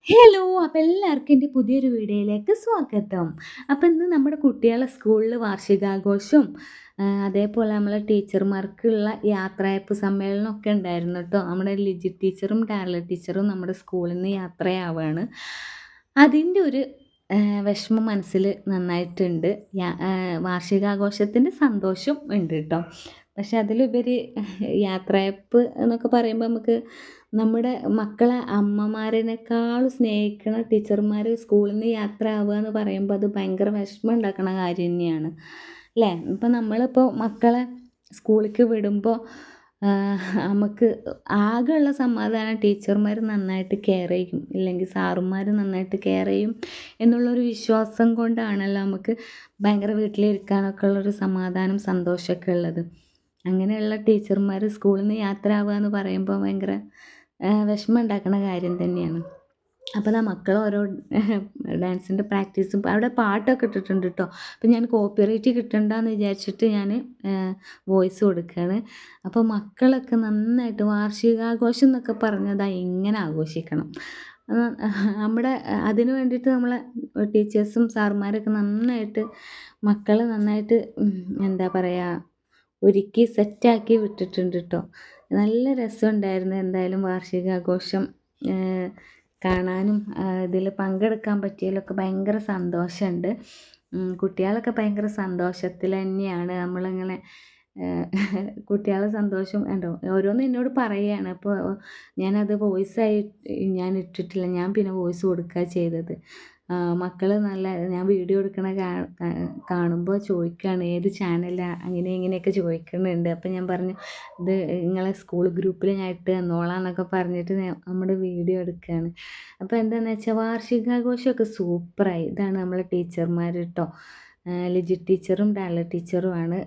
Hello! അപ്പോൾ എല്ലാവർക്കും എൻ്റെ പുതിയൊരു വീഡിയോയിലേക്ക് സ്വാഗതം. അപ്പോൾ ഇന്ന് നമ്മുടെ കുട്ടികളെ സ്കൂളിൽ വാർഷികാഘോഷവും അതേപോലെ നമ്മളെ ടീച്ചർമാർക്കുള്ള യാത്രയയപ്പ് സമ്മേളനമൊക്കെ ഉണ്ടായിരുന്നു കേട്ടോ. നമ്മുടെ ലിജി ടീച്ചറും ഡാർല ടീച്ചറും നമ്മുടെ സ്കൂളിൽ നിന്ന് യാത്രയാവുകയാണ്. അതിൻ്റെ ഒരു വിഷമം മനസ്സിൽ നന്നായിട്ടുണ്ട്. വാർഷികാഘോഷത്തിൻ്റെ സന്തോഷം ഉണ്ട് കേട്ടോ. പക്ഷെ അതിലുപരി യാത്രയയപ്പ് എന്നൊക്കെ പറയുമ്പോൾ നമുക്ക് നമ്മുടെ മക്കളെ അമ്മമാരേക്കാളും സ്നേഹിക്കണ ടീച്ചർമാർ സ്കൂളിൽ നിന്ന് യാത്ര ആവുക എന്ന് പറയുമ്പോൾ അത് ഭയങ്കര വിഷമം ഉണ്ടാക്കണ കാര്യം തന്നെയാണ് അല്ലേ. ഇപ്പം നമ്മളിപ്പോൾ മക്കളെ സ്കൂളിലേക്ക് വിടുമ്പോൾ നമുക്ക് ആകെയുള്ള സമാധാനം ടീച്ചർമാർ നന്നായിട്ട് കെയർ ചെയ്യും, ഇല്ലെങ്കിൽ സാറുമാർ നന്നായിട്ട് കെയർ ചെയ്യും എന്നുള്ളൊരു വിശ്വാസം കൊണ്ടാണല്ലോ നമുക്ക് ഭയങ്കര വീട്ടിലിരിക്കാനൊക്കെ ഉള്ളൊരു സമാധാനം സന്തോഷമൊക്കെ ഉള്ളത്. അങ്ങനെയുള്ള ടീച്ചർമാർ സ്കൂളിൽ നിന്ന് യാത്ര ആവുക എന്ന് പറയുമ്പോൾ ഭയങ്കര വിഷമം ഉണ്ടാക്കുന്ന കാര്യം തന്നെയാണ്. അപ്പോൾ ദാ മക്കൾ ഓരോ ഡാൻസിൻ്റെ പ്രാക്ടീസും അവിടെ പാട്ടൊക്കെ ഇട്ടിട്ടുണ്ട് കേട്ടോ. അപ്പോൾ ഞാൻ കോപ്പിറൈറ്റ് കിട്ടണ്ടെന്ന് വിചാരിച്ചിട്ട് ഞാൻ വോയിസ് കൊടുക്കുകയാണ്. അപ്പോൾ മക്കളൊക്കെ നന്നായിട്ട് വാർഷികാഘോഷം എന്നൊക്കെ പറഞ്ഞതാ ഇങ്ങനെ ആഘോഷിക്കണം. നമ്മുടെ അതിന് വേണ്ടിയിട്ട് നമ്മളെ ടീച്ചേഴ്സും സാറുമാരൊക്കെ നന്നായിട്ട് മക്കളെ നന്നായിട്ട് എന്താ പറയുക ഒരുക്കി സെറ്റാക്കി വിട്ടിട്ടുണ്ട് കേട്ടോ. നല്ല രസമുണ്ടായിരുന്നു എന്തായാലും വാർഷികാഘോഷം കാണാനും ഇതിൽ പങ്കെടുക്കാൻ പറ്റിയതിലൊക്കെ ഭയങ്കര സന്തോഷമുണ്ട്. കുട്ടികളൊക്കെ ഭയങ്കര സന്തോഷത്തിൽ തന്നെയാണ് നമ്മളിങ്ങനെ കുട്ടികളെ സന്തോഷം ഉണ്ടോ ഓരോന്ന് എന്നോട് പറയുകയാണ്. അപ്പോൾ ഞാനത് വോയിസായി ഞാൻ ഇട്ടിട്ടില്ല, ഞാൻ പിന്നെ വോയിസ് കൊടുക്കുക ചെയ്തത്. മക്കൾ നല്ല ഞാൻ വീഡിയോ എടുക്കണ കാണുമ്പോൾ ചോദിക്കുകയാണ് ഏത് ചാനലാണ് അങ്ങനെ ഇങ്ങനെയൊക്കെ ചോദിക്കുന്നുണ്ട്. അപ്പം ഞാൻ പറഞ്ഞു ഇത് നിങ്ങളെ സ്കൂൾ ഗ്രൂപ്പിൽ ഞാൻ ഇട്ട് തന്നോളാം എന്നൊക്കെ പറഞ്ഞിട്ട് നമ്മുടെ വീഡിയോ എടുക്കുകയാണ്. അപ്പോൾ എന്താണെന്ന് വെച്ചാൽ വാർഷികാഘോഷമൊക്കെ സൂപ്പറായി. ഇതാണ് നമ്മളെ ടീച്ചർമാർ കേട്ടോ. ലിജി ടീച്ചറും ഡാല ടീച്ചറുമാണ്.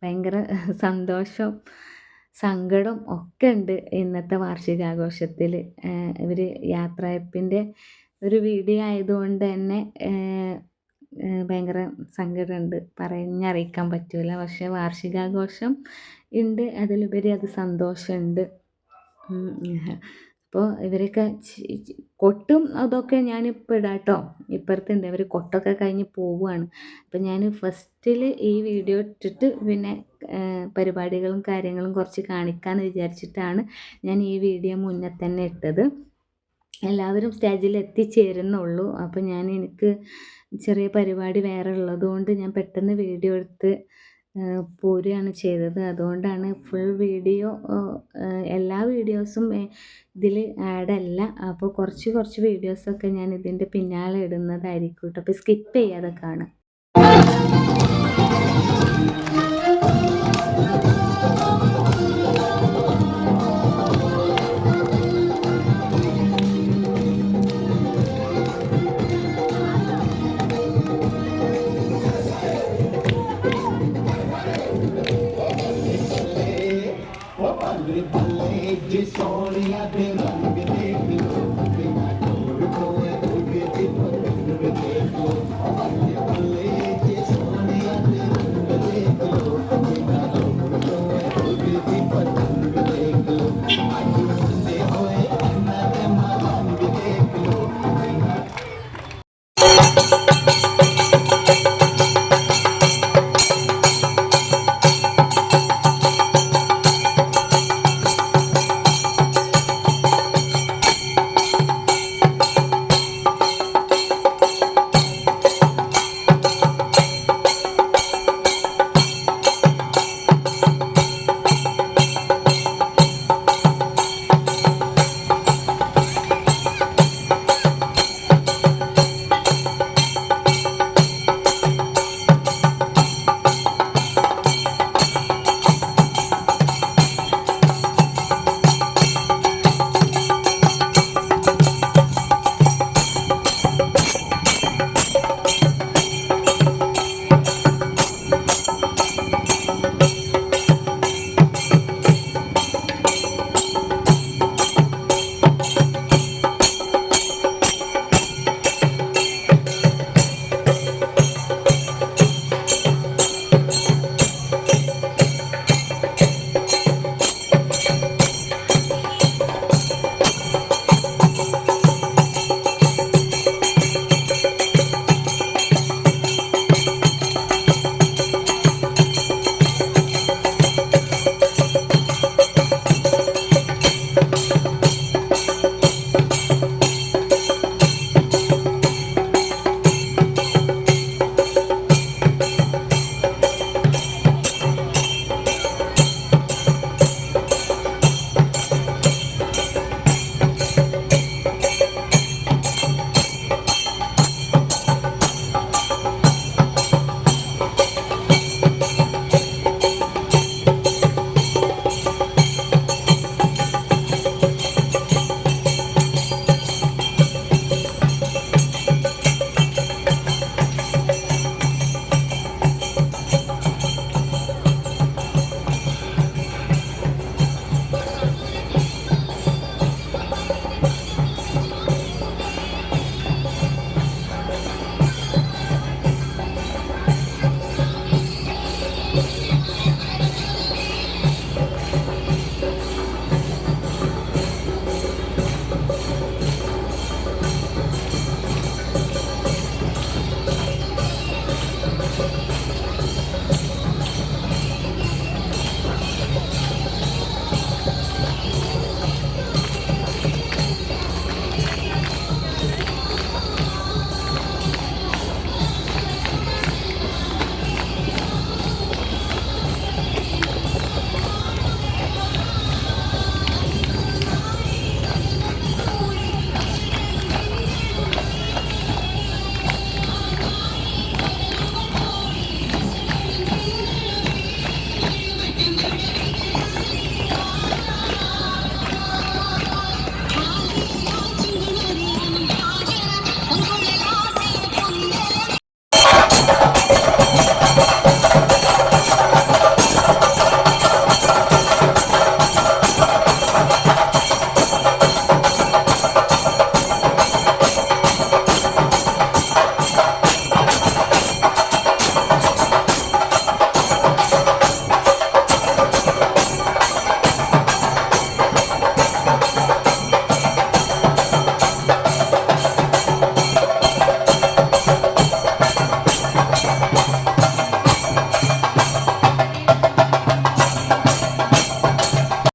ഭയങ്കര സന്തോഷം സങ്കടം ഒക്കെ ഉണ്ട് ഇന്നത്തെ വാർഷികാഘോഷത്തിൽ. ഇവർ യാത്രയപ്പിൻ്റെ ഒരു വീഡിയോ ആയതുകൊണ്ട് തന്നെ ഭയങ്കര സങ്കടമുണ്ട്, പറഞ്ഞറിയിക്കാൻ പറ്റില്ല. പക്ഷേ വാർഷികാഘോഷം ഉണ്ട്, അതിലുപരി അത് സന്തോഷമുണ്ട്. അപ്പോൾ ഇവരൊക്കെ കൊട്ടും അതൊക്കെ ഞാനിപ്പോൾ ഇടാം കേട്ടോ. ഇപ്പുറത്തുണ്ട് ഇവർ കൊട്ടൊക്കെ കഴിഞ്ഞ് പോവുകയാണ്. അപ്പം ഞാൻ ഫസ്റ്റിൽ ഈ വീഡിയോ ഇട്ടിട്ട് പിന്നെ പരിപാടികളും കാര്യങ്ങളും കുറച്ച് കാണിക്കാമെന്ന് വിചാരിച്ചിട്ടാണ് ഞാൻ ഈ വീഡിയോ മുന്നേ തന്നെ ഇട്ടത്. എല്ലാവരും സ്റ്റേജിൽ എത്തിച്ചേരുന്നുള്ളൂ. അപ്പോൾ എനിക്ക് ചെറിയ പരിപാടി വേറെ ഉള്ളതുകൊണ്ട് ഞാൻ പെട്ടെന്ന് വീഡിയോ എടുത്ത് പോരുകയാണ് ചെയ്തത്. അതുകൊണ്ടാണ് ഫുൾ വീഡിയോ എല്ലാ വീഡിയോസും ഇതിൽ ആഡല്ല. അപ്പോൾ കുറച്ച് വീഡിയോസൊക്കെ ഞാൻ ഇതിൻ്റെ പിന്നാലെ ഇടുന്നതായിരിക്കും കേട്ടോ. അപ്പോൾ സ്കിപ്പ് ചെയ്യാതെ കാണാം.